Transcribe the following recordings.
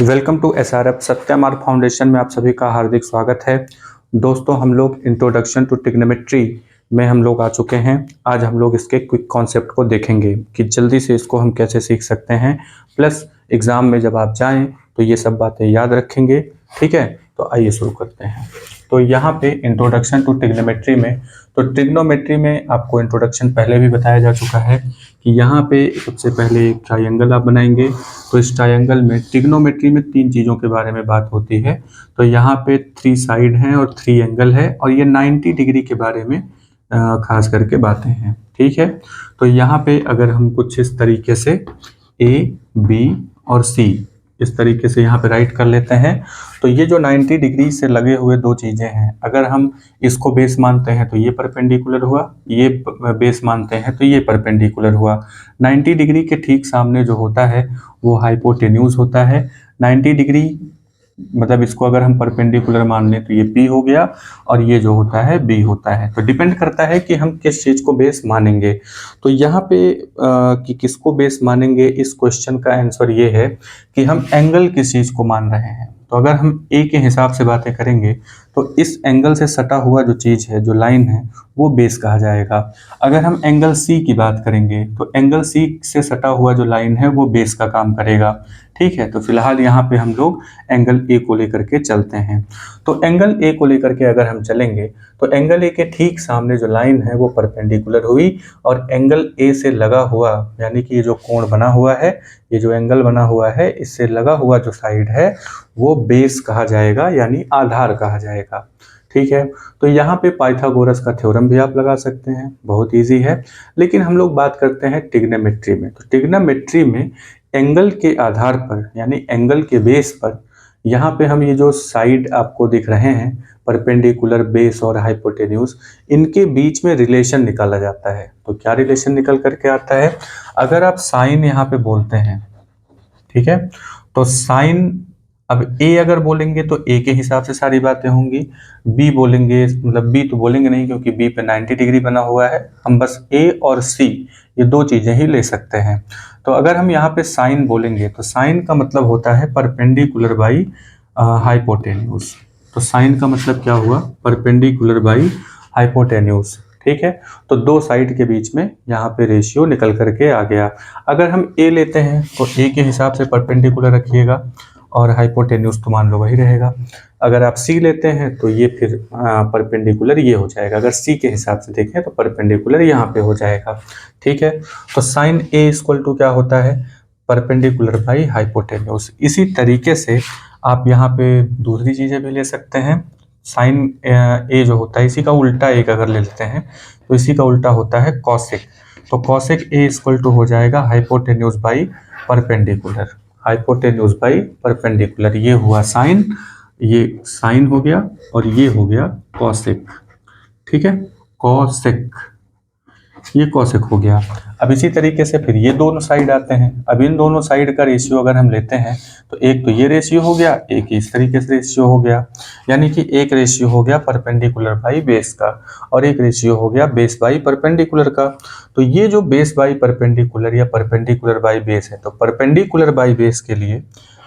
Welcome to SRF Satya मार्ग foundation में आप सभी का हार्दिक स्वागत है। दोस्तों, हम लोग इंट्रोडक्शन टू ट्रिग्नोमेट्री में हम लोग आ चुके हैं। आज हम लोग इसके क्विक कॉन्सेप्ट को देखेंगे कि जल्दी से इसको हम कैसे सीख सकते हैं, प्लस एग्ज़ाम में जब आप जाएं तो ये सब बातें याद रखेंगे। ठीक है, तो आइए शुरू करते हैं। तो यहाँ पे इंट्रोडक्शन टू ट्रिग्नोमेट्री में, तो ट्रिग्नोमेट्री में आपको इंट्रोडक्शन पहले भी बताया जा चुका है कि यहाँ पे सबसे पहले एक ट्रायंगल आप बनाएंगे। तो इस ट्रायंगल में ट्रिग्नोमेट्री में 3 चीज़ों के बारे में बात होती है। तो यहाँ पे 3 साइड हैं और 3 एंगल है, और ये 90 डिग्री के बारे में खास करके बातें हैं। ठीक है, तो यहाँ पे अगर हम कुछ इस तरीके से A, B और C इस तरीके से यहाँ पे राइट कर लेते हैं, तो ये जो 90 डिग्री से लगे हुए 2 चीज़ें हैं, अगर हम इसको बेस मानते हैं तो ये परपेंडिकुलर हुआ, ये बेस मानते हैं तो ये परपेंडिकुलर हुआ। 90 डिग्री के ठीक सामने जो होता है वो हाइपोटेन्यूज होता है। 90 डिग्री मतलब इसको अगर हम परपेंडिकुलर मान लें तो ये P हो गया, और ये जो होता है B होता है। तो डिपेंड करता है कि हम किस चीज़ को बेस मानेंगे। तो यहाँ पे कि किसको बेस मानेंगे, इस क्वेश्चन का आंसर ये है कि हम एंगल किस चीज़ को मान रहे हैं। तो अगर हम A के हिसाब से बातें करेंगे तो इस एंगल से सटा हुआ जो चीज़ है, जो लाइन है, वो बेस कहा जाएगा। अगर हम एंगल C की बात करेंगे तो एंगल C से सटा हुआ जो लाइन है वो बेस का काम करेगा। ठीक है, तो फिलहाल यहाँ पे हम लोग एंगल A को लेकर के चलते हैं। तो एंगल A को लेकर के अगर हम चलेंगे तो एंगल A के ठीक सामने जो लाइन है वो परपेंडिकुलर हुई, और एंगल A से लगा हुआ, यानी कि ये जो कोण बना हुआ है, ये जो एंगल बना हुआ है, इससे लगा हुआ जो साइड है वो बेस कहा जाएगा, यानी आधार कहा जाएगा। ठीक है, तो यहाँ पे पाइथागोरस का थ्योरम भी आप लगा सकते हैं, बहुत इजी है। लेकिन हम लोग बात करते हैं ट्रिग्नोमेट्री में। तो ट्रिग्नोमेट्री में एंगल के आधार पर, यानी एंगल के बेस पर, यहाँ पे हम ये जो साइड आपको दिख रहे हैं, परपेंडिकुलर, बेस और हाइपोटेन्यूज, इनके बीच में रिलेशन निकाला जाता है। तो क्या रिलेशन निकल करके आता है, अगर आप साइन यहाँ पे बोलते हैं, ठीक है, तो साइन, अब ए अगर बोलेंगे तो ए के हिसाब से सारी बातें होंगी। बी बोलेंगे, मतलब बी तो बोलेंगे नहीं क्योंकि बी पे 90 डिग्री बना हुआ है, हम बस ए और सी ये 2 चीजें ही ले सकते हैं। तो अगर हम यहाँ पे साइन बोलेंगे तो साइन का मतलब होता है परपेंडिकुलर बाई हाइपोटेन्यूज। तो साइन का मतलब क्या हुआ, परपेंडिकुलर बाई हाइपोटेन्यूज। ठीक है, तो 2 साइड के बीच में यहाँ पे रेशियो निकल करके आ गया। अगर हम ए लेते हैं तो ए के हिसाब से परपेंडिकुलर रखिएगा, और हाइपोटेन्यूज तो मान लो वही रहेगा। अगर आप सी लेते हैं तो ये फिर परपेंडिकुलर ये हो जाएगा। अगर सी के हिसाब से देखें तो परपेंडिकुलर यहाँ पे हो जाएगा। ठीक है, तो साइन ए इक्वल टू क्या होता है, परपेंडिकुलर बाई हाइपोटेन्यूज। इसी तरीके से आप यहाँ पे दूसरी चीजें भी ले सकते हैं। साइन ए जो होता है, इसी का उल्टा एक अगर ले लेते हैं तो इसी का उल्टा होता है कॉसेक। तो कॉसेक ए इक्वल टू हो जाएगा hypotenuse by perpendicular, hypotenuse by perpendicular. ये हुआ साइन, ये साइन हो गया, और ये हो गया कॉसेक। ठीक है, कॉसेक, ये कॉसेक हो गया। अब इसी तरीके से फिर ये दोनों साइड आते हैं। अब इन दोनों साइड का रेशियो अगर हम लेते हैं तो एक तो ये रेशियो हो गया, एक इस तरीके से रेशियो हो गया, यानी कि एक रेशियो हो गया परपेंडिकुलर बाई बेस का, और एक रेशियो हो गया बेस बाई परपेंडिकुलर का। तो ये जो बेस बाई परपेंडिकुलर या परपेंडिकुलर बाई बेस है, तो परपेंडिकुलर बाई बेस के लिए,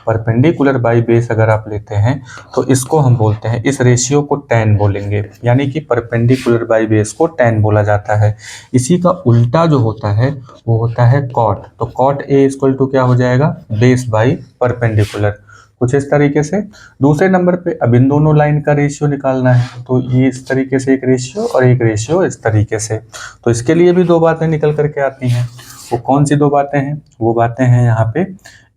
परपेंडिकुलर बाई बेस अगर आप लेते हैं तो इसको हम बोलते हैं, इस रेशियो को tan बोलेंगे, यानी कि परपेंडिकुलर बाई बेस को tan बोला जाता है। इसी का उल्टा जो होता है वो होता है cot। तो cot A इक्वल टू क्या हो जाएगा, बेस बाई परपेंडिकुलर, कुछ इस तरीके से। दूसरे नंबर पे अब इन दोनों लाइन का रेशियो निकालना है, तो ये इस तरीके से एक रेशियो और एक रेशियो इस तरीके से। तो इसके लिए भी 2 बातें निकल करके आती हैं। वो कौन सी 2 बातें हैं, वो बातें हैं यहाँ पे,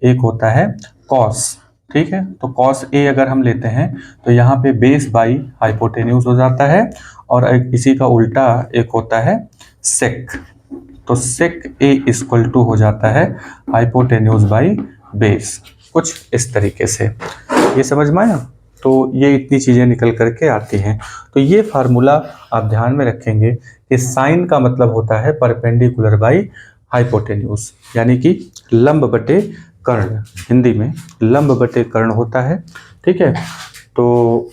एक होता है कॉस। ठीक है, तो कॉस ए अगर हम लेते हैं तो यहाँ पे बेस बाई हाइपोटेन्यूज हो जाता है, और इसी का उल्टा एक होता है सेक। तो सेक ए इक्वल टू हो जाता है हाइपोटेन्यूज बाई बेस, कुछ इस तरीके से। ये समझ में आया। तो ये इतनी चीजें निकल करके आती हैं। तो ये फार्मूला आप ध्यान में रखेंगे कि साइन का मतलब होता है परपेंडिकुलर बाई हाइपोटेन्यूज, यानी कि लंब बटे कर्ण, हिंदी में लंब बटे कर्ण होता है। ठीक है, तो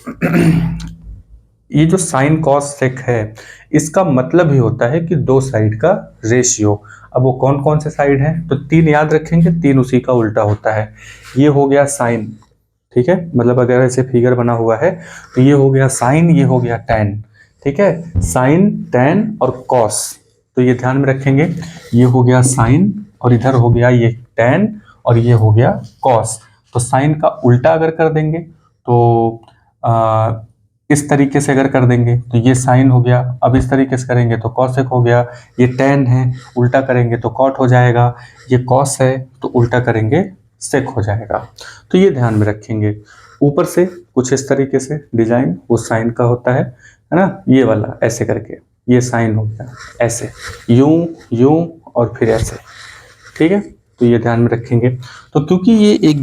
ये जो साइन कॉस सेक है, इसका मतलब ही होता है कि 2 साइड का रेशियो। अब वो कौन कौन से साइड हैं, तो 3 याद रखेंगे, 3 उसी का उल्टा होता है। ये हो गया साइन, ठीक है, मतलब अगर ऐसे फिगर बना हुआ है तो ये हो गया साइन, ये हो गया टैन, ठीक है, साइन टैन और कॉस, तो ये ध्यान में रखेंगे। ये हो गया साइन और इधर हो गया ये टैन और ये हो गया कॉस। तो साइन का उल्टा अगर कर देंगे तो इस तरीके से अगर कर देंगे तो ये साइन हो गया, अब इस तरीके से करेंगे तो कॉसेक हो गया, ये टैन है उल्टा करेंगे तो कॉट हो जाएगा, ये कॉस है तो उल्टा करेंगे सेक हो जाएगा। तो ये ध्यान में रखेंगे। ऊपर से कुछ इस तरीके से डिजाइन वो साइन का होता है ना, ये वाला ऐसे करके, ये साइन हो गया ऐसे, यूं यूं और फिर ऐसे, ठीक है, तो ये ध्यान में रखेंगे। तो क्योंकि ये एक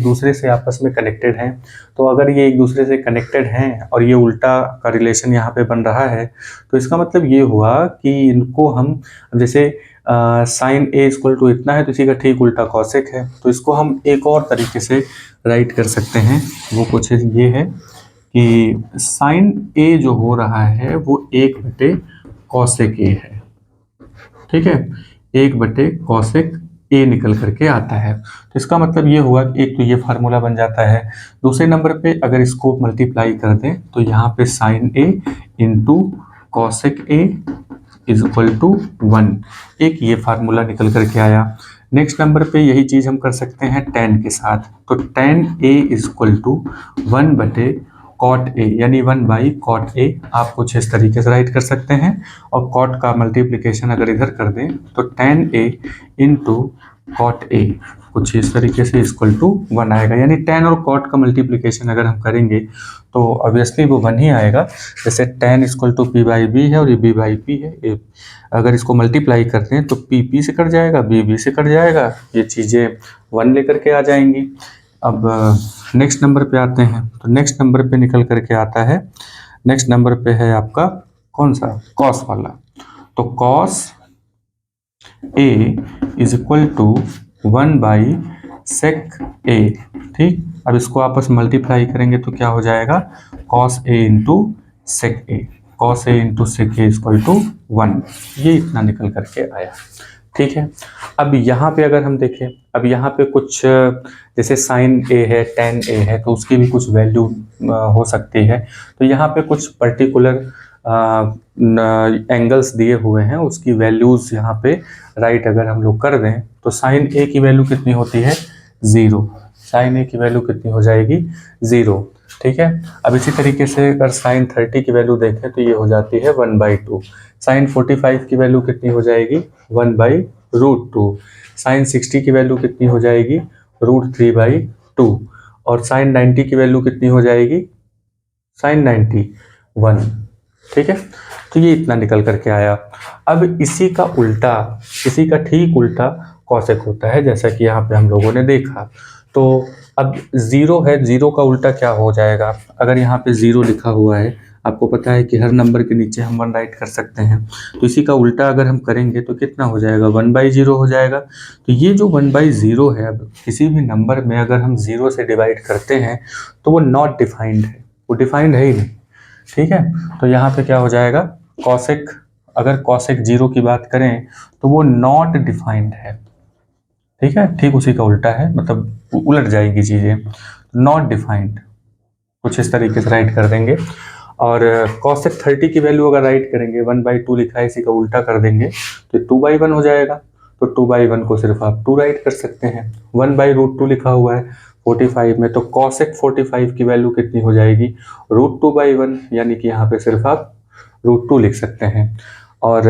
दूसरे से आपस में कनेक्टेड हैं, तो अगर ये एक दूसरे से कनेक्टेड हैं और ये उल्टा का रिलेशन यहाँ पे बन रहा है, तो इसका मतलब ये हुआ कि इनको हम जैसे साइन ए इक्वल टू इतना है तो इसी का ठीक उल्टा कॉसेक है, तो इसको हम एक और तरीके से राइट कर सकते हैं। वो कुछ ये है कि साइन ए जो हो रहा है वो 1/, कॉसेक ए है, ठीक है, 1/, कॉसेक ए निकल करके आता है। तो इसका मतलब ये हुआ कि एक तो ये फार्मूला बन जाता है। दूसरे नंबर पे अगर इसको मल्टीप्लाई कर दें तो यहाँ पे sine A into cosec A is equal to 1, एक ये फार्मूला निकल करके आया। नेक्स्ट नंबर पे यही चीज हम कर सकते हैं tan के साथ, तो tan a is equal to 1/, cot a, यानी 1/cot a आप कुछ इस तरीके से राइट कर सकते हैं। और cot का मल्टीप्लिकेशन अगर इधर कर दें तो tan a into cot a कुछ इस तरीके से इक्वल टू 1 आएगा, यानी tan और cot का मल्टीप्लिकेशन अगर हम करेंगे तो ऑब्वियसली वो 1 ही आएगा। जैसे tan इक्वल टू p/b है और ये b/p है, अगर इसको मल्टीप्लाई करते हैं तो p से कट जाएगा, b से कट जाएगा, ये चीज़ें 1 लेकर के आ जाएंगी। अब नेक्स्ट नंबर पे आते हैं, तो नेक्स्ट नंबर पे निकल करके आता है, नेक्स्ट नंबर पे है आपका कौन सा, कॉस वाला। तो cos a is equal to 1/sec a, ठीक। अब इसको आपस में मल्टीप्लाई करेंगे तो क्या हो जाएगा, cos a into sec a, cos a into sec a equal to 1, ये इतना निकल करके आया, ठीक है। अब यहाँ पे अगर हम देखें, अब यहाँ पे कुछ जैसे साइन a है, tan a है, तो उसकी भी कुछ वैल्यू हो सकती है। तो यहाँ पे कुछ पर्टिकुलर एंगल्स दिए हुए हैं, उसकी वैल्यूज यहाँ पे राइट अगर हम लोग कर दें तो साइन ए की वैल्यू कितनी होती है, 0, साइन ए की वैल्यू कितनी हो जाएगी, 0, ठीक है। अब इसी तरीके से अगर साइन 30 की वैल्यू देखें तो ये हो जाती है 1/2, साइन 45 की वैल्यू कितनी हो जाएगी, 1/√2, साइन 60 की वैल्यू कितनी हो जाएगी, √3/2, और साइन 90 की वैल्यू कितनी हो जाएगी, साइन 91, ठीक है। तो ये इतना निकल करके आया। अब इसी का उल्टा, इसी का ठीक उल्टा कॉसेक होता है, जैसा कि यहाँ पे हम लोगों ने देखा। तो अब 0 है, 0 का उल्टा क्या हो जाएगा, अगर यहाँ पे 0 लिखा हुआ है, आपको पता है कि हर नंबर के नीचे हम 1 राइट कर सकते हैं, तो इसी का उल्टा अगर हम करेंगे तो कितना हो जाएगा, 1/0 हो जाएगा। तो ये जो 1/0 है, अब किसी भी नंबर में अगर हम 0 से डिवाइड करते हैं तो वो नॉट डिफाइंड है, वो डिफाइंड है ही नहीं, ठीक है। तो यहाँ पे क्या हो जाएगा, कॉसेक, अगर कॉसेक 0 की बात करें तो वो नॉट डिफाइंड है, ठीक है, ठीक उसी का उल्टा है, मतलब उलट जाएगी चीजें, नॉट डिफाइंड, कुछ इस तरीके से राइट कर देंगे। और कॉसेक 30 की वैल्यू अगर राइट करेंगे, 1/2 लिखा है, इसी का उल्टा कर देंगे तो 2/1 हो जाएगा। तो 2/1 को सिर्फ आप 2 राइट कर सकते हैं। 1/√2 लिखा हुआ है 45 में, तो कॉसेक 45 की वैल्यू कितनी हो जाएगी, √2/1, यानी कि यहाँ पे सिर्फ आप √2 लिख सकते हैं। और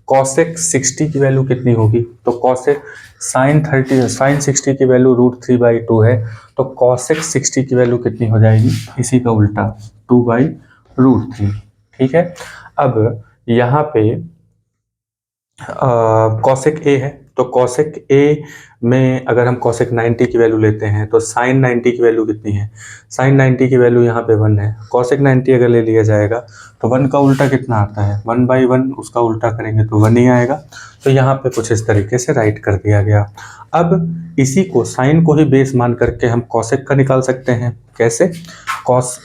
कॉसेक 60 की वैल्यू कितनी होगी, तो कॉसेक साइन 60 की वैल्यू √3/2 है, तो कॉसेक 60 की वैल्यू कितनी हो जाएगी, इसी का उल्टा 2/√3, ठीक है। अब यहाँ पे कॉसेक ए है, तो कॉसेक ए में अगर हम कॉसेक 90 की वैल्यू लेते हैं तो साइन 90 की वैल्यू कितनी है, साइन 90 की वैल्यू यहाँ पे 1 है। कॉसेक 90 अगर ले लिया जाएगा तो 1 का उल्टा कितना आता है, 1/1, उसका उल्टा करेंगे तो 1 ही आएगा। तो यहाँ पे कुछ इस तरीके से राइट कर दिया गया। अब इसी को साइन को ही बेस मान करके हम कॉसेक का निकाल सकते हैं। कैसे, कॉस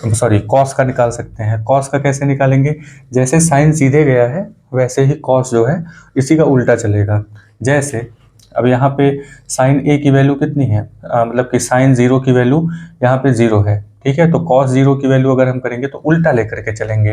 का निकाल सकते हैं। कॉस का कैसे निकालेंगे, जैसे साइन सीधे गया है वैसे ही कॉस जो है इसी का उल्टा चलेगा। जैसे अब यहाँ पे साइन ए की वैल्यू कितनी है, मतलब कि साइन 0 की वैल्यू यहाँ पे 0 है, ठीक है। तो कॉस 0 की वैल्यू अगर हम करेंगे तो उल्टा लेकर के चलेंगे,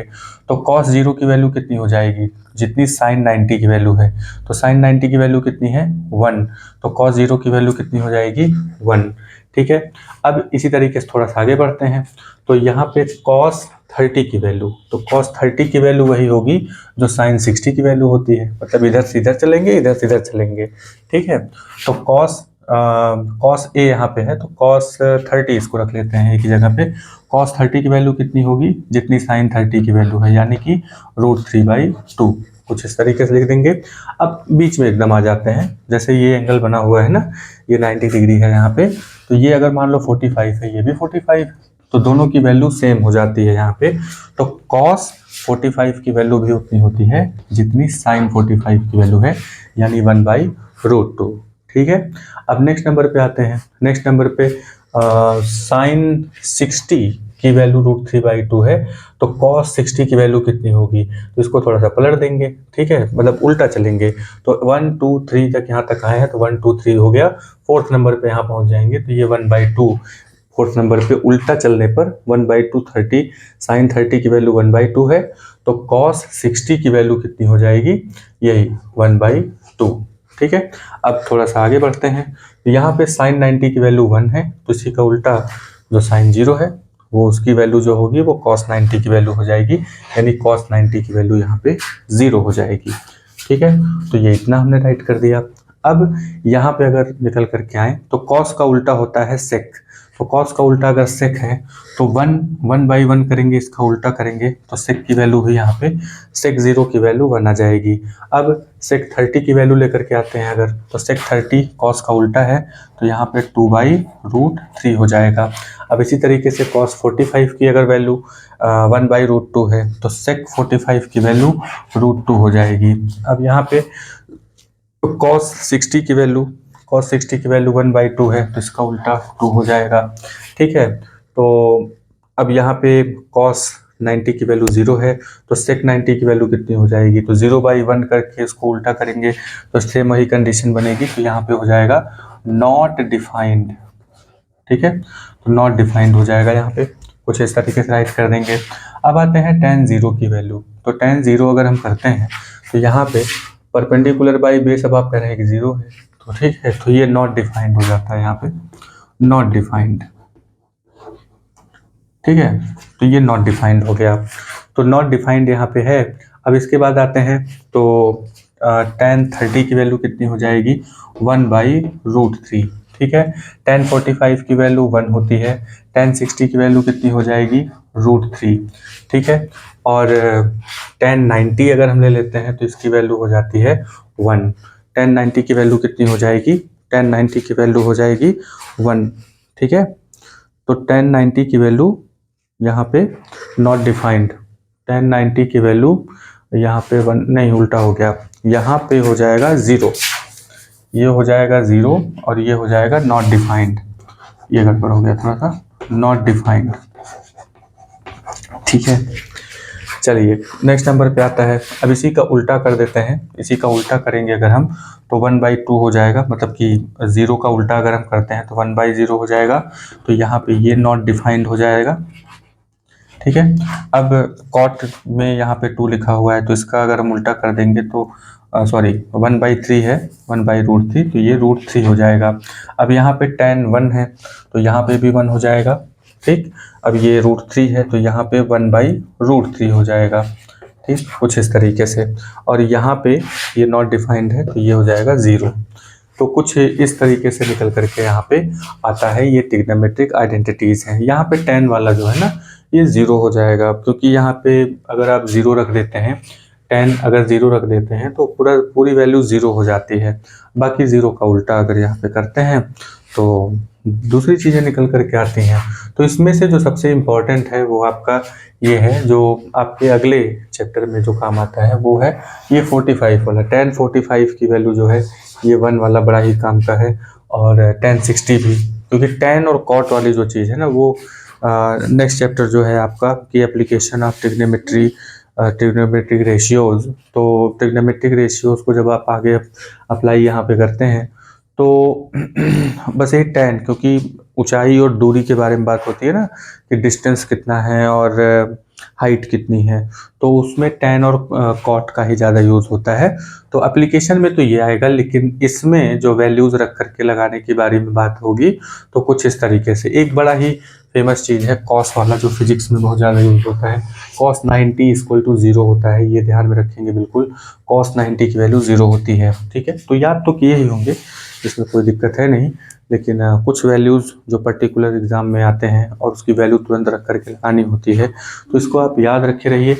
तो कॉस 0 की वैल्यू कितनी हो जाएगी, जितनी साइन 90 की वैल्यू है। तो साइन 90 की वैल्यू कितनी है 1, तो कॉस 0 की वैल्यू कितनी हो जाएगी 1, ठीक है। अब इसी तरीके से थोड़ा सा आगे बढ़ते हैं, तो यहाँ पे कॉस 30 की वैल्यू, तो कॉस 30 की वैल्यू वही होगी जो साइन 60 की वैल्यू होती है, मतलब इधर से इधर चलेंगे, इधर से इधर चलेंगे, ठीक है। तो कॉस ए यहाँ पे है तो कॉस 30 इसको रख लेते हैं एक ही जगह पे। कॉस 30 की वैल्यू कितनी होगी, जितनी साइन 30 की वैल्यू है, यानी कि √3/2, कुछ इस तरीके से लिख देंगे। अब बीच में एकदम आ जाते हैं, जैसे ये एंगल बना हुआ है ना, ये 90 डिग्री है यहाँ पे, तो ये अगर मान लो 45 है, ये भी 45, तो दोनों की वैल्यू सेम हो जाती है यहाँ पे। तो कॉस 45 की वैल्यू भी उतनी होती है जितनी साइन 45 की वैल्यू है, यानी 1/√2, ठीक है। अब नेक्स्ट नंबर पे आते हैं। नेक्स्ट नंबर पे साइन 60 की वैल्यू √3/2 है, तो कॉस 60 की वैल्यू कितनी होगी, तो इसको थोड़ा सा पलट देंगे, ठीक है, मतलब उल्टा चलेंगे। तो 1 2 3 तक यहाँ तक आए हैं, तो 1 2 3 हो गया, फोर्थ नंबर पे यहाँ पहुँच जाएंगे तो ये 1/2, फोर्थ नंबर पे उल्टा चलने पर 1/2 30, साइन 30 की वैल्यू 1/2 है, तो कॉस 60 की वैल्यू कितनी हो जाएगी, यही 1/2, ठीक है। अब थोड़ा सा आगे बढ़ते हैं, तो यहाँ पे साइन 90 की वैल्यू 1 है, तो इसी का उल्टा जो साइन 0 है वो उसकी वैल्यू जो होगी वो कॉस 90 की वैल्यू हो जाएगी, यानी कॉस 90 की वैल्यू यहाँ पे 0 हो जाएगी, ठीक है। तो ये इतना हमने राइट कर दिया। अब यहाँ पे अगर निकल करके आए तो कॉस का उल्टा होता है सेक, तो कॉस का उल्टा अगर सेक है तो 1/1 करेंगे, इसका उल्टा करेंगे तो सेक की वैल्यू भी यहाँ पे सेक 0 की वैल्यू 1 आ जाएगी। अब सेक 30 की वैल्यू लेकर के आते हैं अगर, तो सेक 30 कॉस का उल्टा है, तो यहाँ पे 2/√3 हो जाएगा। अब इसी तरीके से कॉस 45 की अगर वैल्यू 1/√2 है, तो सेक 45 की वैल्यू √2 हो जाएगी। अब यहाँ पे कॉस 60 की वैल्यू 1/2 है, तो इसका उल्टा 2 हो जाएगा, ठीक है। तो अब यहाँ पे कॉस 90 की वैल्यू 0 है, तो सेक 90 की वैल्यू कितनी हो जाएगी, तो 0/1 करके इसको उल्टा करेंगे तो सेम वही कंडीशन बनेगी, तो यहाँ पे हो जाएगा नॉट डिफाइंड, ठीक है। तो नॉट डिफाइंड हो जाएगा यहाँ पे, कुछ इस तरीके से राइट कर देंगे। अब आते हैं tan 0 की वैल्यू, तो tan 0 अगर हम करते हैं तो यहाँ पे परपेंडिकुलर बाई बेस, अब आप कह रहे हैं कि 0 है, तो ठीक है, तो ये नॉट डिफाइंड हो जाता है यहाँ पे, नॉट डिफाइंड, ठीक है। तो ये नॉट डिफाइंड हो गया, तो नॉट डिफाइंड यहाँ पे है। अब इसके बाद आते हैं तो tan 30 की वैल्यू कितनी हो जाएगी 1/√3, ठीक है। tan 45 की वैल्यू 1 होती है, tan 60 की वैल्यू कितनी हो जाएगी √3, ठीक है। और tan 90 अगर हम ले लेते हैं तो इसकी वैल्यू हो जाती है 1, tan 90 की वैल्यू कितनी हो जाएगी, tan 90 की वैल्यू हो जाएगी 1, ठीक है। तो tan 90 की वैल्यू यहाँ पे नॉट डिफाइंड, tan 90 की वैल्यू यहाँ पे 1 नहीं, उल्टा हो गया, यहाँ पे हो जाएगा 0, ये हो जाएगा 0 और ये हो जाएगा नॉट डिफाइंड, ये गड़बड़ हो गया थोड़ा सा, नॉट डिफाइंड, ठीक है। चलिए नेक्स्ट नंबर पे आता है। अब इसी का उल्टा कर देते हैं, इसी का उल्टा करेंगे अगर हम तो 1/2 हो जाएगा, मतलब कि 0 का उल्टा अगर हम करते हैं तो 1/0 हो जाएगा, तो यहाँ पे ये नॉट डिफाइंड हो जाएगा, ठीक है। अब कॉट में यहाँ पे 2 लिखा हुआ है, तो इसका अगर हम उल्टा कर देंगे तो 1/3 है, 1/√3, तो ये √3 हो जाएगा। अब यहाँ पे tan 1 है, तो यहाँ पे भी 1 हो जाएगा, ठीक। अब ये √3 है, तो यहाँ पे 1/√3 हो जाएगा, ठीक, कुछ इस तरीके से। और यहाँ पे ये नॉट डिफाइंड है, तो ये हो जाएगा 0। तो कुछ इस तरीके से निकल करके यहाँ पे आता है, ये ट्रिग्नोमेट्रिक आइडेंटिटीज हैं। यहाँ पे tan वाला जो है ना, ये 0 हो जाएगा, क्योंकि यहाँ पे अगर आप 0 रख देते हैं tan अगर 0 रख देते हैं तो पूरी वैल्यू 0 हो जाती है। बाकी 0 का उल्टा अगर यहाँ पे करते हैं तो दूसरी चीज़ें निकल कर के आती हैं। तो इसमें से जो सबसे इम्पोर्टेंट है वो आपका ये है, जो आपके अगले चैप्टर में जो काम आता है वो है ये 45 वाला। tan 45 की वैल्यू जो है ये 1 वाला बड़ा ही काम का है, और tan 60 भी, क्योंकि tan और cot वाली जो चीज़ है ना वो नेक्स्ट चैप्टर जो है आपका की एप्लीकेशन ऑफ ट्रिग्नोमेट्रिक रेशियोज। तो ट्रिग्नोमेट्रिक रेशियोज को जब आप आगे अप्लाई यहाँ पे करते हैं तो बस ये tan, क्योंकि ऊंचाई और दूरी के बारे में बात होती है ना कि डिस्टेंस कितना है और हाइट कितनी है, तो उसमें tan और cot का ही ज़्यादा यूज़ होता है। तो एप्लीकेशन में तो ये आएगा, लेकिन इसमें जो वैल्यूज़ रख करके लगाने के बारे में बात होगी तो कुछ इस तरीके से। एक बड़ा ही फेमस चीज़ है कॉस वाला, जो फिजिक्स में बहुत ज़्यादा यूज होता है। cos 90 = 0 होता है, ये ध्यान में रखेंगे बिल्कुल। cos 90 की वैल्यू 0 होती है, ठीक है। तो याद तो किए ही होंगे, इसमें कोई दिक्कत है नहीं, लेकिन कुछ वैल्यूज़ जो पर्टिकुलर एग्जाम में आते हैं और उसकी वैल्यू तुरंत रख करके लगानी होती है, तो इसको आप याद रखे रहिए।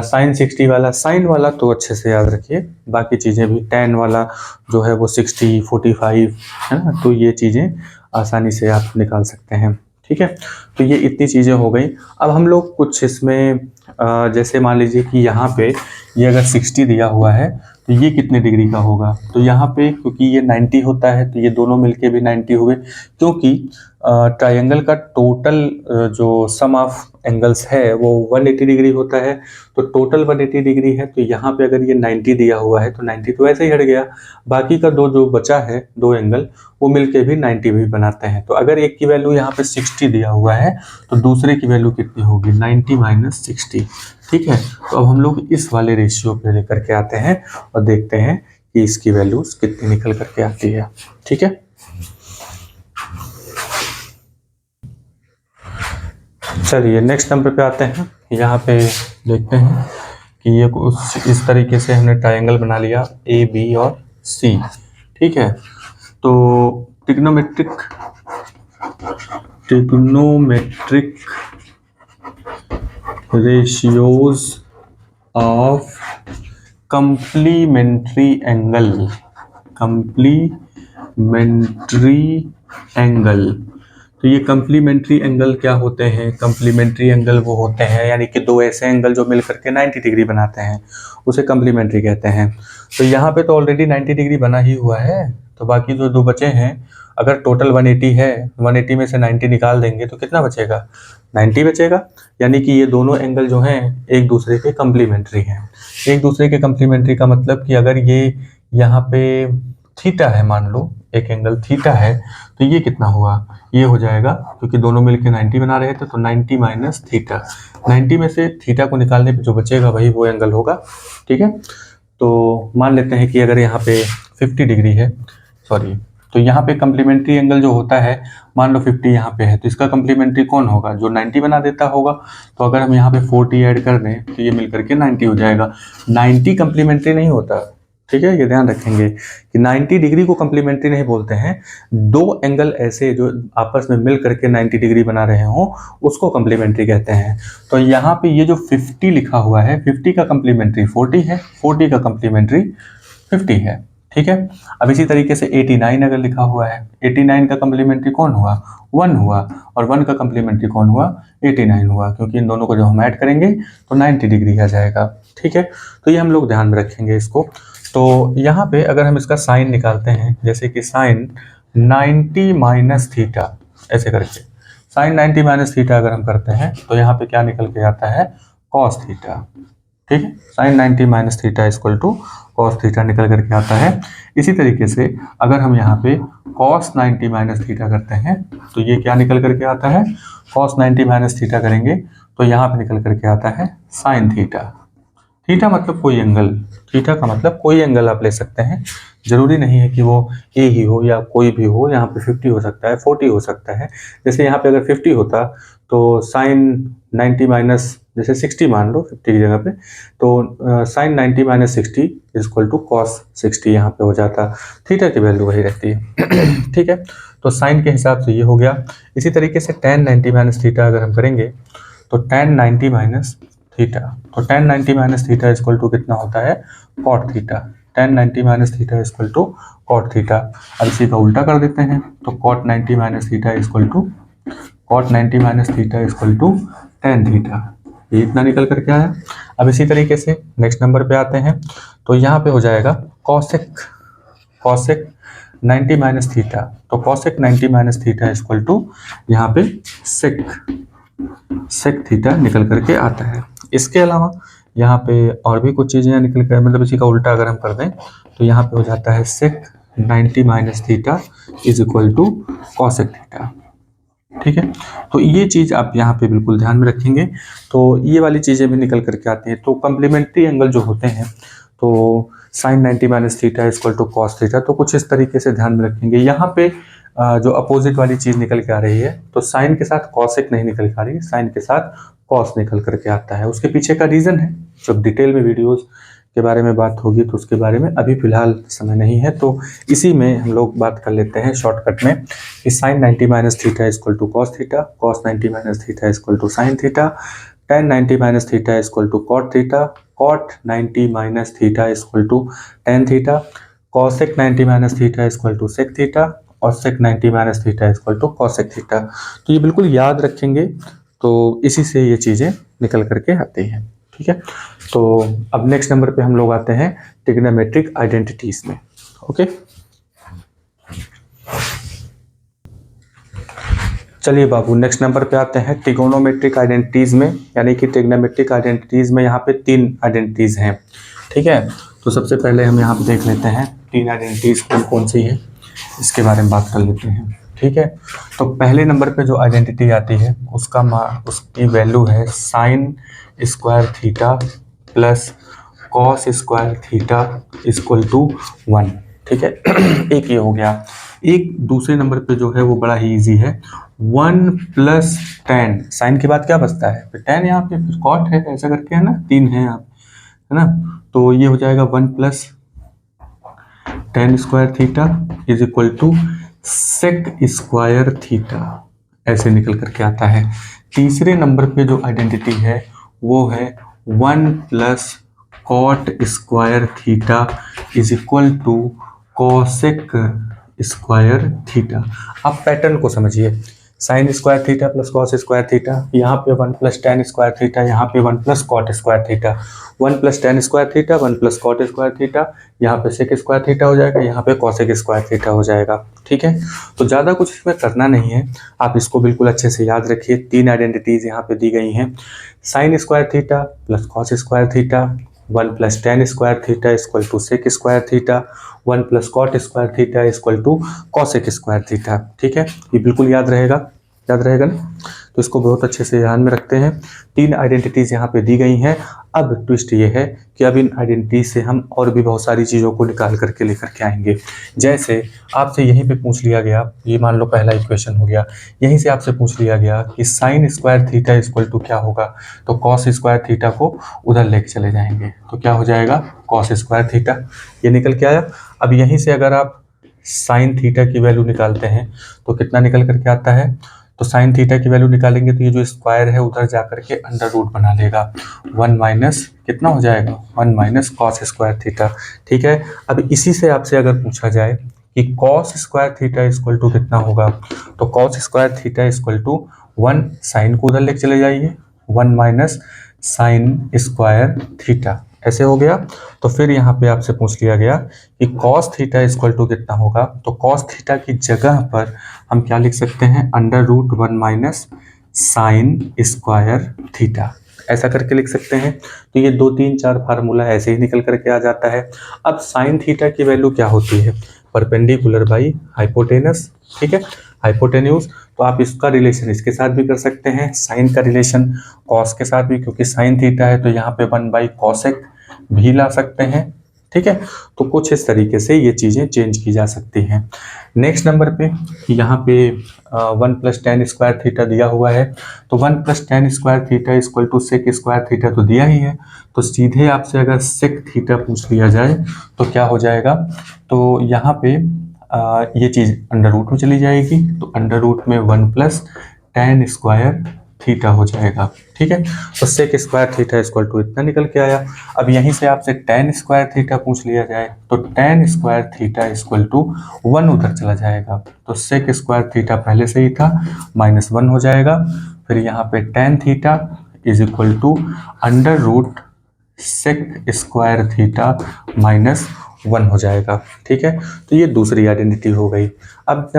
sin 60 वाला, साइन वाला तो अच्छे से याद रखिए, बाकी चीज़ें भी। tan वाला जो है वो 60, 45 है ना, तो ये चीज़ें आसानी से आप निकाल सकते हैं, ठीक है। तो ये इतनी चीज़ें हो गई। अब हम लोग कुछ इसमें जैसे मान लीजिए कि यहाँ पे ये अगर 60 दिया हुआ है तो ये कितने डिग्री का होगा। तो यहाँ पे क्योंकि ये 90 होता है तो ये दोनों मिलके भी 90 हुए, क्योंकि ट्रायंगल का टोटल जो सम ऑफ एंगल्स है वो 180 डिग्री होता है। तो टोटल 180 डिग्री है, तो यहाँ पे अगर ये 90 दिया हुआ है तो 90 तो ऐसे ही हट गया, बाकी का जो बचा है 2 एंगल वो मिलके भी 90 भी बनाते हैं। तो अगर एक की वैल्यू यहाँ पे 60 दिया हुआ है तो दूसरे की वैल्यू कितनी होगी, 90 - 60, ठीक है। तो अब हम लोग इस वाले रेशियो पे लेकर के आते हैं और देखते हैं कि इसकी वैल्यूज कितनी निकल करके आती है, ठीक है। चलिए नेक्स्ट नंबर पे आते हैं। यहाँ पे देखते हैं कि ये कुछ इस तरीके से हमने ट्रायंगल बना लिया AB और C, ठीक है। तो trigonometric ratios of complementary angle. तो ये कंप्लीमेंट्री एंगल क्या होते हैं? कंप्लीमेंट्री एंगल वो होते हैं यानी कि दो ऐसे एंगल जो मिलकर के 90 डिग्री बनाते हैं, उसे कंप्लीमेंट्री कहते हैं। तो यहाँ पे तो ऑलरेडी 90 डिग्री बना ही हुआ है, तो बाकी जो दो बचे हैं, अगर टोटल 180 है, 180 में से 90 निकाल देंगे तो कितना बचेगा, 90 बचेगा। यानी कि ये दोनों एंगल जो हैं एक दूसरे के कंप्लीमेंट्री हैं। एक दूसरे के कंप्लीमेंट्री का मतलब कि अगर ये यहाँ पे थीटा है, मान लो एक एंगल थीटा है, तो ये कितना हुआ, ये हो जाएगा, क्योंकि दोनों मिलके 90 बना रहे थे, तो 90 माइनस थीटा। 90 में से थीटा को निकालने पे जो बचेगा वही वो एंगल होगा, ठीक है। तो मान लेते हैं कि अगर यहाँ पे 50 डिग्री है, सॉरी, तो यहाँ पे कंप्लीमेंट्री एंगल जो होता है, मान लो 50 यहाँ पे है, तो इसका कंप्लीमेंट्री कौन होगा, जो 90 बना देता होगा। तो अगर हम यहाँ पे 40 ऐड कर दें तो ये मिलकर के 90 हो जाएगा। 90 कंप्लीमेंट्री नहीं होता, ठीक है, ये ध्यान रखेंगे कि 90 डिग्री को कंप्लीमेंट्री नहीं बोलते हैं। दो एंगल ऐसे जो आपस में मिल करके 90 डिग्री बना रहे हों उसको कंप्लीमेंट्री कहते हैं। तो यहाँ पे ये जो 50 लिखा हुआ है, 50 का कंप्लीमेंट्री 40 है, 40 का कंप्लीमेंट्री 50 है, ठीक है। अब इसी तरीके से 89 अगर लिखा हुआ है, 89 का कंप्लीमेंट्री कौन हुआ, 1 हुआ, और 1 का कंप्लीमेंट्री कौन हुआ, 89 हुआ, क्योंकि इन दोनों को जब हम ऐड करेंगे तो 90 डिग्री आ जाएगा, ठीक है। तो ये हम लोग ध्यान में रखेंगे इसको। तो यहाँ पे अगर हम इसका साइन निकालते हैं, जैसे कि साइन 90 माइनस थीटा, ऐसे करके साइन 90 माइनस थीटा अगर हम करते हैं तो यहाँ पे क्या निकल के आता है, कॉस थीटा, ठीक है। Sine 90 minus theta equal to cos theta निकल करके आता है। इसी तरीके से अगर हम यहाँ पे कॉस 90 माइनस थीटा करते हैं तो ये क्या निकल करके आता है, कॉस 90 माइनस थीटा करेंगे तो यहाँ पे निकल करके आता है साइन थीटा। थीटा मतलब कोई एंगल, थीटा का मतलब कोई एंगल आप ले सकते हैं, जरूरी नहीं है कि वो ए ही हो या कोई भी हो। यहाँ पे 50 हो सकता है, 40 हो सकता है। जैसे यहाँ पे अगर 50 होता तो साइन 90 माइनस, जैसे 60 मान लो 50 की जगह पे, तो sine 90 minus 60 equal to cos 60 यहाँ पे हो जाता। थीटा की वैल्यू वही रहती है, ठीक है। तो साइन के हिसाब से ये हो गया। इसी तरीके से tan 90 माइनस थीटा अगर हम करेंगे तो tan 90 माइनस थीटा। तो tan 90 minus theta equal to कितना होता है, cot theta. tan 90 minus theta equal to cot theta. अब इसी का उल्टा कर देते हैं, तो cot 90 minus theta equal to tan theta. ये इतना निकल करके आया। अब इसी तरीके से नेक्स्ट नंबर पे आते हैं, तो यहाँ पे हो जाएगा cosec 90 माइनस थीटा। तो cosec 90 minus theta equal to यहाँ पे sec थीटा निकल करके आता है। इसके अलावा यहाँ पे और भी कुछ चीज़ें निकल कर, मतलब इसी का उल्टा अगर हम कर दें तो यहाँ पे हो जाता है sec 90 minus theta is equal to cosec theta. ठीक है, तो ये चीज़ आप यहाँ पे बिल्कुल ध्यान में रखेंगे। तो ये वाली चीज़ें भी निकल करके आती हैं। तो कम्प्लीमेंट्री एंगल जो होते हैं, तो sine 90 minus theta equal to cos theta, तो कुछ इस तरीके से ध्यान में रखेंगे। यहाँ पे जो अपोजिट वाली चीज़ निकल के आ रही है, तो साइन के साथ कॉसेक नहीं निकल के आ रही है, साइन के साथ कॉस निकल करके आता है। उसके पीछे का रीज़न है, जब डिटेल में वीडियोज़ के बारे में बात होगी तो उसके बारे में अभी फिलहाल समय नहीं है, तो इसी में हम लोग बात कर लेते हैं शॉर्टकट में कि sine 90 minus theta equal to cos theta, cos 90 minus theta equal to sine theta, tan 90 minus theta equal to cot theta, cot 90 minus theta equal to tan theta, cosec 90 minus theta equal to sec theta, और sec 90 minus theta equal to cosec theta. तो ये बिल्कुल याद रखेंगे, तो इसी से ये चीज़ें निकल करके आती हैं। ठीक है, तो अब नेक्स्ट नंबर पे हम लोग आते हैं ट्रिग्नोमेट्रिक आइडेंटिटीज में। ओके, चलिए बाबू नेक्स्ट नंबर पे आते हैं ट्रिगोनोमेट्रिक आइडेंटिटीज में, यानी कि ट्रिग्नोमेट्रिक आइडेंटिटीज में यहाँ पे 3 आइडेंटिटीज हैं। ठीक है, तो सबसे पहले हम यहाँ पे देख लेते हैं 3 आइडेंटिटीज कौन कौन सी है, इसके बारे में बात कर लेते हैं। ठीक है, तो पहले नंबर पे जो आइडेंटिटी आती है उसकी वैल्यू है sine square theta plus cos square theta equal to 1। ठीक है, एक ये हो गया। एक दूसरे नंबर पे जो है वो बड़ा ही इजी है, 1 प्लस टेन। साइन के बाद क्या बचता है, फिर टेन यहाँ पे, फिर कॉट है, ऐसा करके है ना, 3 है यहाँ, है ना। तो ये हो जाएगा 1 plus tan square theta is equal to sec square theta, ऐसे निकल करके आता है। तीसरे नंबर पे जो आइडेंटिटी है वो है 1 plus cot square theta is equal to cosec square theta. अब पैटर्न को समझिए, sine square theta plus cos square theta, यहाँ पे 1 प्लस टेन स्क्वायर थीटा, यहाँ पे 1 plus cot square theta, 1 plus tan square theta, 1 plus cot square theta, यहाँ पे सेक square theta हो जाएगा, यहाँ पे कॉसेक स्क्वायर थीटा हो जाएगा। ठीक है, तो ज़्यादा कुछ इसमें करना नहीं है, आप इसको बिल्कुल अच्छे से याद रखिए। 3 आइडेंटिटीज़ यहाँ पे दी गई हैं, sine square theta plus cos square theta, 1 plus tan square theta equal to sec square theta, 1 plus cot square theta equal to cosec square theta. ठीक है, ये बिल्कुल याद रहेगा ना, तो इसको बहुत अच्छे से ध्यान में रखते हैं। 3 आइडेंटिटीज़ यहाँ पे दी गई हैं। अब ट्विस्ट ये है कि अब इन आइडेंटिटीज से हम और भी बहुत सारी चीज़ों को निकाल करके लेकर के आएंगे। जैसे आपसे यहीं पे पूछ लिया गया, ये मान लो पहला इक्वेशन हो गया, यहीं से आपसे पूछ लिया गया कि sine square theta equal to क्या होगा, तो कॉस स्क्वायर थीटा को उधर लेके चले जाएंगे, तो क्या हो जाएगा कॉस स्क्वायर थीटा, ये निकल के आया। अब यहीं से अगर आप साइन थीटा की वैल्यू निकालते हैं तो कितना निकल करके आता है, तो साइन थीटा की वैल्यू निकालेंगे तो ये जो स्क्वायर है उधर जा करके अंडर रूट बना लेगा, 1 माइनस कितना हो जाएगा, 1 माइनस कॉस स्क्वायर थीटा। ठीक है, अब इसी से आपसे अगर पूछा जाए कि cos square theta equal to कितना होगा, तो cos square theta equal to 1, sine को उधर लेके चले जाइए, 1 माइनस साइन स्क्वायर थीटा, ऐसे हो गया। तो फिर यहाँ पे आपसे पूछ लिया गया कि कॉस थीटा इक्वल टू कितना होगा, तो कॉस थीटा की जगह पर हम क्या लिख सकते हैं, under root 1 minus sine square theta, ऐसा करके लिख सकते हैं। तो ये 2 3 4 फार्मूला ऐसे ही निकल करके आ जाता है। अब साइन थीटा की वैल्यू क्या होती है, परपेंडिकुलर बाई हाइपोटेनस। ठीक है, हाइपोटेन्यूज, तो आप इसका रिलेशन इसके साथ भी कर सकते हैं, साइन का रिलेशन कॉस के साथ भी, क्योंकि साइन थीटा है तो यहाँ पे 1 बाई कॉसेक भी ला सकते हैं। ठीक है, तो कुछ इस तरीके से ये चीज़ें चेंज की जा सकती हैं। नेक्स्ट नंबर पे यहाँ पे 1 प्लस टेन स्क्वायर थीटा दिया हुआ है, तो 1 plus tan square theta equal to sec square theta तो दिया ही है, तो सीधे आपसे अगर सेक थीटा पूछ लिया जाए तो क्या हो जाएगा, तो यहाँ पे ये चीज़ अंडर रूट में चली जाएगी, तो अंडर रूट में 1 प्लस टेन स्क्वायर थीटा हो जाएगा। ठीक है, तो sec square theta equal to इतना निकल के आया। अब यहीं से आपसे टेन स्क्वायर थीटा पूछ लिया जाए तो tan square theta equal to 1 उधर चला जाएगा, तो सेक स्क्वायर थीटा पहले से ही था, -1 हो जाएगा। फिर यहाँ पे tan theta is equal to under root sec square theta -1 हो जाएगा। ठीक है, तो ये दूसरी आइडेंटिटी हो गई। अब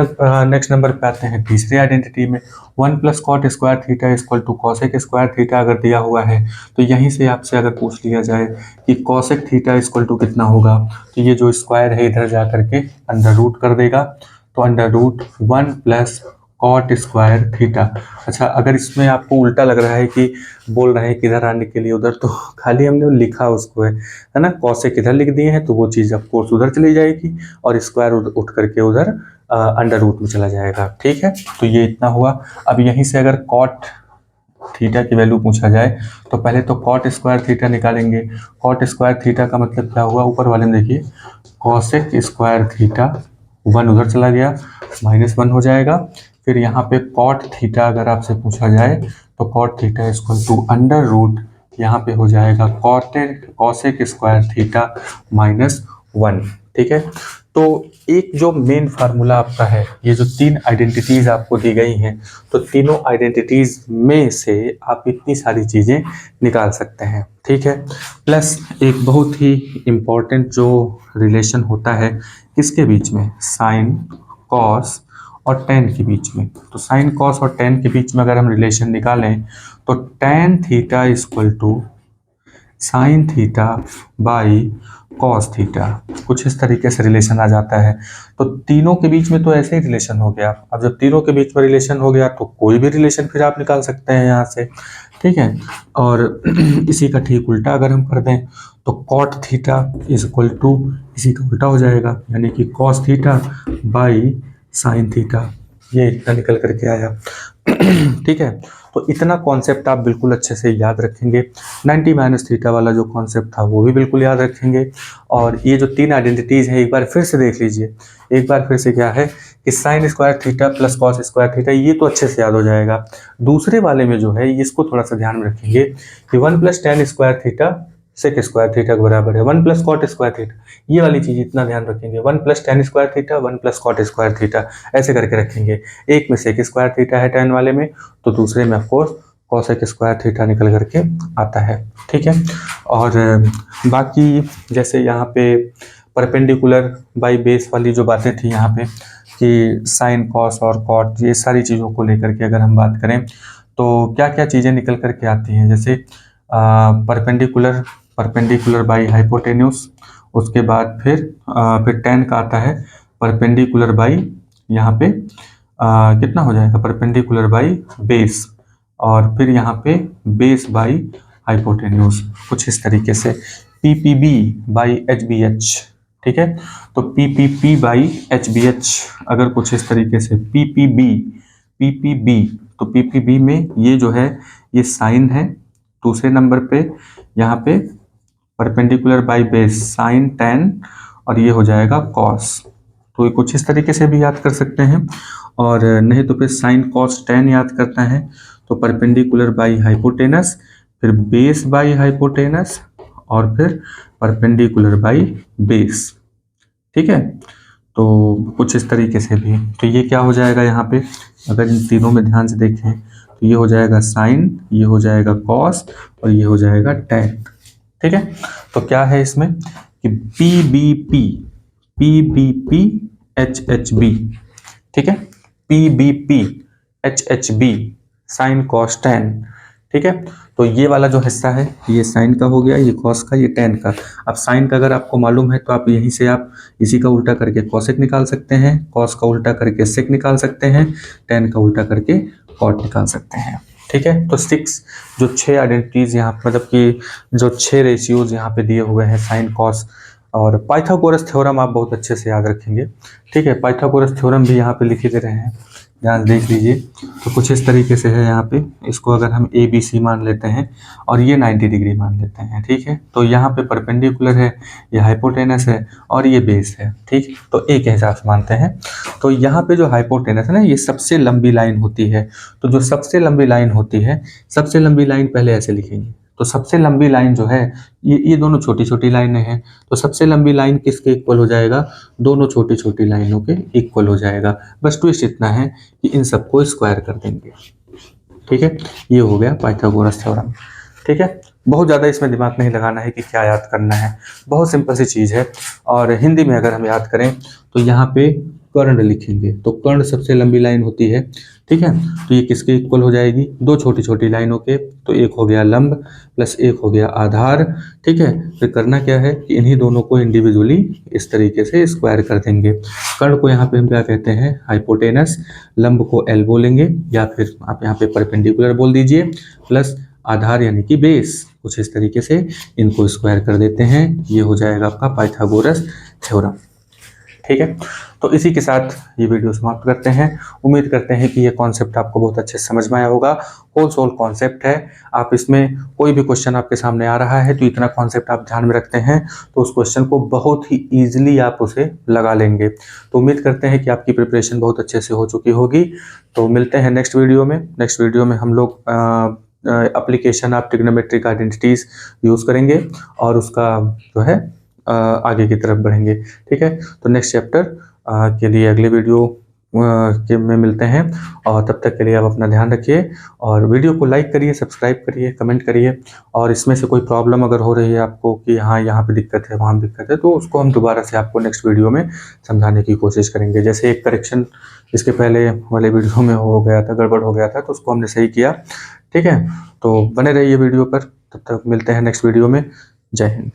नेक्स्ट नंबर पे आते हैं तीसरी आइडेंटिटी में। 1 plus cot square theta equal to cosec square theta अगर दिया हुआ है तो यहीं से आपसे अगर पूछ लिया जाए कि कॉसेक थीटा इक्वल टू कितना होगा, तो ये जो स्क्वायर है इधर जा करके अंडर रूट कर देगा, तो under root 1 plus cot square theta. अच्छा, अगर इसमें आपको उल्टा लग रहा है कि बोल रहे हैं कि इधर आने के लिए उधर, तो खाली हमने लिखा उसको है ना, कॉसेक इधर लिख दिए हैं तो वो चीज़ ऑफ कोर्स उधर चली जाएगी और स्क्वायर उठ करके उधर अंडर रूट में चला जाएगा। ठीक है, तो ये इतना हुआ। अब यहीं से अगर कॉट थीटा की वैल्यू पूछा जाए तो पहले तो कॉट स्क्वायर थीटा निकालेंगे। कॉट स्क्वायर थीटा का मतलब क्या हुआ, ऊपर वाले में देखिए, कॉसेक स्क्वायर थीटा 1 उधर चला गया, -1 हो जाएगा। फिर यहाँ पे कॉट थीटा अगर आपसे पूछा जाए तो cot theta equal to under root, यहाँ पे हो जाएगा कॉसेक स्क्वायर थीटा -1। ठीक है, तो एक जो मेन फार्मूला आपका है, ये जो 3 आइडेंटिटीज आपको दी गई हैं, तो तीनों आइडेंटिटीज में से आप इतनी सारी चीज़ें निकाल सकते हैं। ठीक है, प्लस एक बहुत ही इम्पोर्टेंट जो रिलेशन होता है किसके बीच में, साइन कॉस और टेन के बीच में। तो साइन कॉस और टेन के बीच में अगर हम रिलेशन निकालें तो tan theta equal to sine theta by cos theta, कुछ इस तरीके से रिलेशन आ जाता है। तो तीनों के बीच में तो ऐसे ही रिलेशन हो गया। अब जब तीनों के बीच में रिलेशन हो गया तो कोई भी रिलेशन फिर आप निकाल सकते हैं यहाँ से। ठीक है, और इसी का ठीक उल्टा अगर हम कर दें तो cot theta is equal to इसी का उल्टा हो जाएगा, यानी कि cos theta by sine theta, ये इतना निकल करके आया। ठीक है, तो इतना कॉन्सेप्ट आप बिल्कुल अच्छे से याद रखेंगे। 90 माइनस थीटा वाला जो कॉन्सेप्ट था वो भी बिल्कुल याद रखेंगे। और ये जो 3 आइडेंटिटीज है एक बार फिर से देख लीजिए। एक बार फिर से क्या है कि sine square theta plus cos square theta, ये तो अच्छे से याद हो जाएगा। दूसरे वाले में जो है इसको थोड़ा सा ध्यान में रखेंगे कि 1 plus tan square theta sec square theta के बराबर है 1 प्लस कॉट स्क्वायर थीटा, ये वाली चीज इतना ध्यान रखेंगे। 1 plus tan square theta 1 plus cot square theta ऐसे करके रखेंगे। एक में सेक स्क्वायर थीटा है टेन वाले में, तो दूसरे में ऑफकोर्स कॉसेक स्क्वायर थीटा निकल करके आता है। ठीक है, और बाकी जैसे यहाँ पे परपेंडिकुलर बाई बेस वाली जो बातें थी यहाँ पे कि साइन कॉस और कॉट, ये सारी चीज़ों को लेकर के अगर हम बात करें तो क्या क्या चीज़ें निकल करके आती हैं, जैसे परपेंडिकुलर बाई हाइपोटेन्यूस, उसके बाद फिर टेन का आता है परपेंडिकुलर बाई, यहाँ पे कितना हो जाएगा, परपेंडिकुलर बाई बेस, और फिर यहाँ पे बेस बाई हाइपोटेन्यूस, कुछ इस तरीके से। पीपीबी बाई एचबीएच, ठीक है, तो पीपीपी बाई एचबीएच अगर कुछ इस तरीके से, पीपीबी तो पीपीबी में ये जो है ये साइन है, दूसरे नंबर पे यहाँ पे perpendicular by base sine tan, और ये हो जाएगा कॉस। तो ये कुछ इस तरीके से भी याद कर सकते हैं, और नहीं तो फिर साइन कॉस टेन याद करना है तो परपेंडिकुलर बाई हाइपोटेनस, फिर बेस बाई हाइपोटेनस, और फिर परपेंडिकुलर बाई बेस। ठीक है, तो कुछ इस तरीके से भी, तो ये क्या हो जाएगा यहाँ पे, अगर इन तीनों में ध्यान से देखें तो ये हो जाएगा साइन, ये हो जाएगा कॉस, और ये हो जाएगा टेन। ठीक है, तो क्या है इसमें कि पीबीपी एचएचबी, ठीक है, पीबीपी एचएचबी साइन कॉस टेन। ठीक है, तो ये वाला जो हिस्सा है ये साइन का हो गया, ये कॉस का, ये टेन का। अब साइन का अगर आपको मालूम है तो आप यहीं से आप इसी का उल्टा करके कॉसेक निकाल सकते हैं, कॉस का उल्टा करके सेक निकाल सकते हैं, टेन का उल्टा करके कॉट निकाल सकते हैं। ठीक है, तो 6 जो 6 आइडेंटिटीज यहाँ, मतलब कि जो 6 रेशियोज यहाँ पे दिए हुए हैं साइन कॉस, और पाइथागोरस थ्योरम आप बहुत अच्छे से याद रखेंगे। ठीक है, पाइथागोरस थ्योरम भी यहाँ पे लिखे दे रहे हैं ध्यान देख लीजिए। तो कुछ इस तरीके से है यहाँ पे, इसको अगर हम ABC मान लेते हैं और ये 90 डिग्री मान लेते हैं, ठीक है। तो यहाँ पे परपेंडिकुलर है, ये हाइपोटेनस है और ये बेस है, ठीक। तो ए के हिसाब से मानते हैं। तो यहाँ पे जो हाइपोटेनस है ना, ये सबसे लंबी लाइन होती है। तो जो सबसे लंबी लाइन होती है, सबसे लंबी लाइन पहले ऐसे लिखेंगे। तो सबसे लंबी लाइन जो है, ये दोनों छोटी छोटी लाइनें हैं। तो सबसे लंबी लाइन किसके इक्वल हो जाएगा? दोनों छोटी छोटी लाइनों के इक्वल हो जाएगा। बस ट्विस्ट इतना है कि इन सबको स्क्वायर कर देंगे, ठीक है। ये हो गया पाइथागोरस थ्योरम, ठीक है। बहुत ज़्यादा इसमें दिमाग नहीं लगाना है कि क्या याद करना है, बहुत सिंपल सी चीज़ है। और हिंदी में अगर हम याद करें तो यहाँ पे कर्ण लिखेंगे। तो कर्ण सबसे लंबी लाइन होती है, ठीक है। तो ये किसके इक्वल हो जाएगी? दो छोटी छोटी लाइनों के। तो एक हो गया लंब प्लस एक हो गया आधार, ठीक है। फिर करना क्या है कि इन्हीं दोनों को इंडिविजुअली इस तरीके से स्क्वायर कर देंगे। कर्ण को यहाँ पे हम क्या कहते हैं? हाइपोटेनस। लंब को एल बोलेंगे या फिर आप यहाँ पे परपेंडिकुलर बोल दीजिए, प्लस आधार यानी कि बेस। कुछ इस तरीके से इनको स्क्वायर कर देते हैं। ये हो जाएगा आपका पाइथागोरस थ्योरम, ठीक है। तो इसी के साथ ये वीडियो समाप्त करते हैं। उम्मीद करते हैं कि ये कॉन्सेप्ट आपको बहुत अच्छे से समझ में आया होगा। होल सोल कॉन्सेप्ट है। आप इसमें कोई भी क्वेश्चन आपके सामने आ रहा है तो इतना कॉन्सेप्ट आप ध्यान में रखते हैं तो उस क्वेश्चन को बहुत ही ईजिली आप उसे लगा लेंगे। तो उम्मीद करते हैं कि आपकी प्रिपरेशन बहुत अच्छे से हो चुकी होगी। तो मिलते हैं नेक्स्ट वीडियो में। नेक्स्ट वीडियो में हम लोग application of trigonometric identities use करेंगे और उसका जो है आगे की तरफ बढ़ेंगे, ठीक है। तो नेक्स्ट चैप्टर के लिए अगले वीडियो के में मिलते हैं और तब तक के लिए आप अपना ध्यान रखिए और वीडियो को लाइक करिए, सब्सक्राइब करिए, कमेंट करिए। और इसमें से कोई प्रॉब्लम अगर हो रही है आपको कि हाँ यहाँ पे दिक्कत है, वहाँ दिक्कत है, तो उसको हम दोबारा से आपको नेक्स्ट वीडियो में समझाने की कोशिश करेंगे। जैसे एक करेक्शन इसके पहले वाले वीडियो में हो गया था, गड़बड़ हो गया था, तो उसको हमने सही किया, ठीक है। तो बने रहिए वीडियो पर, तब तक मिलते हैं नेक्स्ट वीडियो में। जय हिंद।